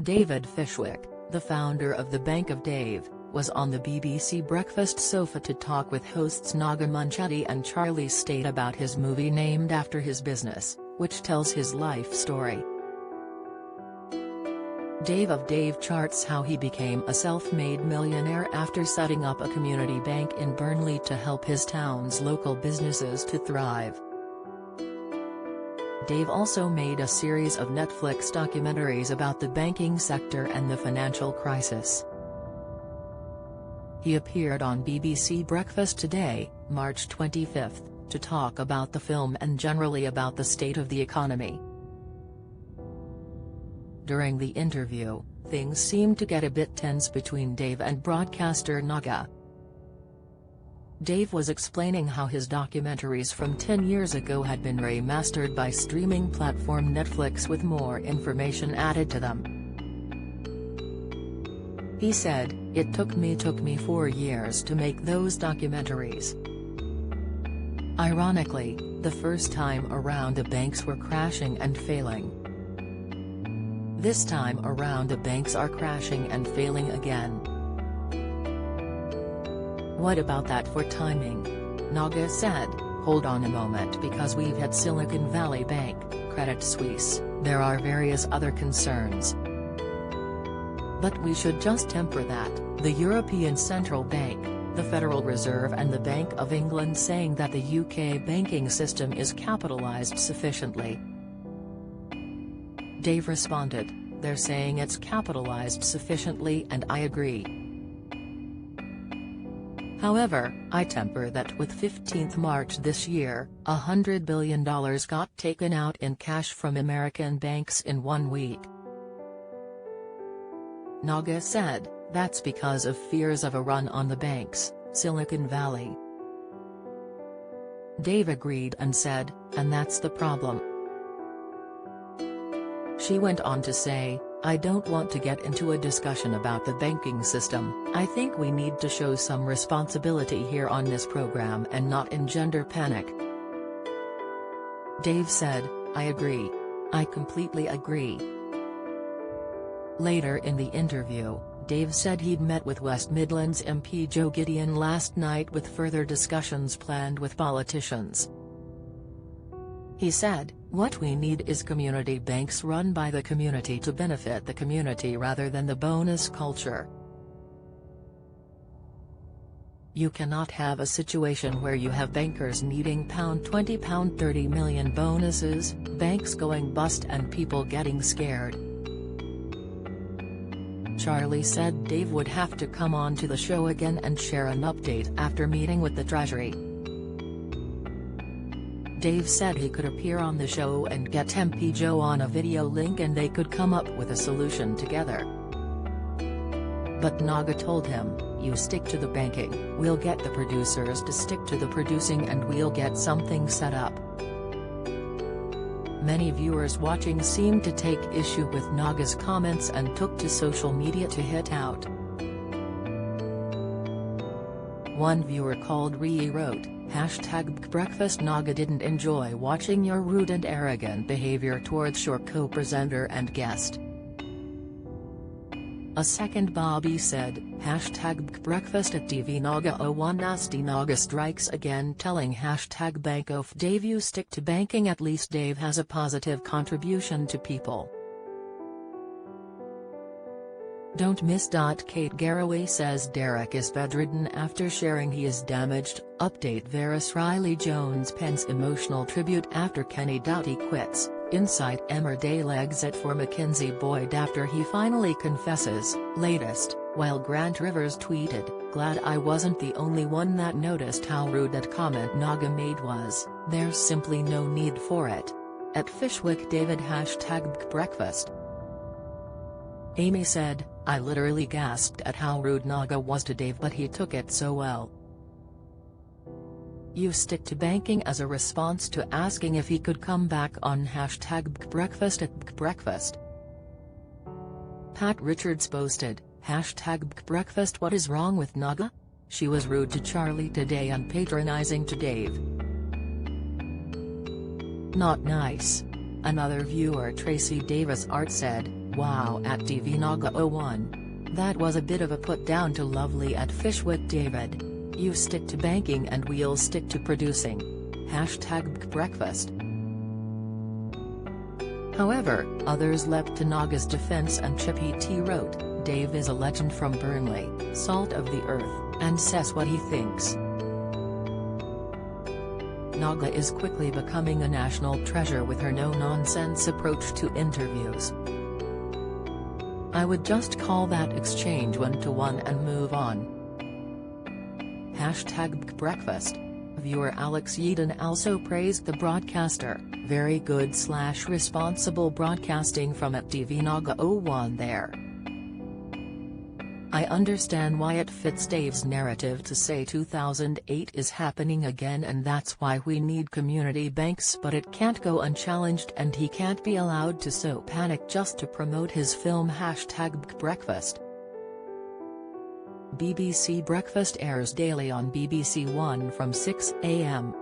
David Fishwick, the founder of the Bank of Dave, was on the BBC breakfast sofa to talk with hosts Naga Munchetty and Charlie Stayt about his movie named after his business, which tells his life story. Dave of Dave charts how he became a self-made millionaire after setting up a community bank in Burnley to help his town's local businesses to thrive. Dave also made a series of Netflix documentaries about the banking sector and the financial crisis. He appeared on BBC Breakfast Today, March 25, to talk about the film and generally about the state of the economy. During the interview, things seemed to get a bit tense between Dave and broadcaster Naga. Dave was explaining how his documentaries from 10 years ago had been remastered by streaming platform Netflix with more information added to them. He said, "It took me 4 years to make those documentaries. Ironically, the first time around the banks were crashing and failing. This time around the banks are crashing and failing again. What about that for timing?" Naga said, "Hold on a moment, because we've had Silicon Valley Bank, Credit Suisse, there are various other concerns. But we should just temper that, the European Central Bank, the Federal Reserve and the Bank of England saying that the UK banking system is capitalised sufficiently." Dave responded, "They're saying it's capitalised sufficiently and I agree. However, I temper that with 15th March this year, $100 billion got taken out in cash from American banks in 1 week." Naga said, "That's because of fears of a run on the banks, Silicon Valley." Dave agreed and said, "And that's the problem." She went on to say, "I don't want to get into a discussion about the banking system. I think we need to show some responsibility here on this program and not engender panic." Dave said, "I agree. I completely agree." Later in the interview, Dave said he'd met with West Midlands MP Joe Gideon last night with further discussions planned with politicians. He said, "What we need is community banks run by the community to benefit the community rather than the bonus culture. You cannot have a situation where you have bankers needing £20, £30 million bonuses, banks going bust and people getting scared." Charlie said Dave would have to come on to the show again and share an update after meeting with the Treasury. Dave said he could appear on the show and get MP Joe on a video link and they could come up with a solution together. But Naga told him, "You stick to the banking, we'll get the producers to stick to the producing and we'll get something set up." Many viewers watching seemed to take issue with Naga's comments and took to social media to hit out. One viewer called Ree wrote, #breakfast Naga didn't enjoy watching your rude and arrogant behavior towards your co-presenter and guest. A second Bobby said, #breakfast at TV Naga 01 Nasty Naga strikes again telling #bank of Dave you stick to banking at least Dave has a positive contribution to people. Don't miss. Kate Garraway says Derek is bedridden after sharing he is damaged. Update Varys Riley Jones pens emotional tribute after Kenny Doughty quits. Insight Emmerdale exit for Mackenzie Boyd after he finally confesses. Latest, while Grant Rivers tweeted, "Glad I wasn't the only one that noticed how rude that comment Naga made was, there's simply no need for it." At Fishwick David #breakfast. Amy said, "I literally gasped at how rude Naga was to Dave but he took it so well. You stick to banking" as a response to asking if he could come back on #breakfast at breakfast. Pat Richards posted, #breakfast what is wrong with Naga? She was rude to Charlie today and patronizing to Dave. Not nice. Another viewer Tracy Davis Art said, wow at TV Naga01. That was a bit of a put down to lovely at Fishwick David. You stick to banking and we'll stick to producing. #breakfast. However, others leapt to Naga's defense and Chippy T wrote, Dave is a legend from Burnley, salt of the earth, and says what he thinks. Naga is quickly becoming a national treasure with her no-nonsense approach to interviews. I would just call that exchange one-to-one and move on. #breakfast. Viewer Alex Yeadon also praised the broadcaster, very good / responsible broadcasting from at TV Naga01 there. I understand why it fits Dave's narrative to say 2008 is happening again and that's why we need community banks, but it can't go unchallenged and he can't be allowed to so panic just to promote his film. #breakfast. BBC Breakfast airs daily on BBC One from 6 a.m.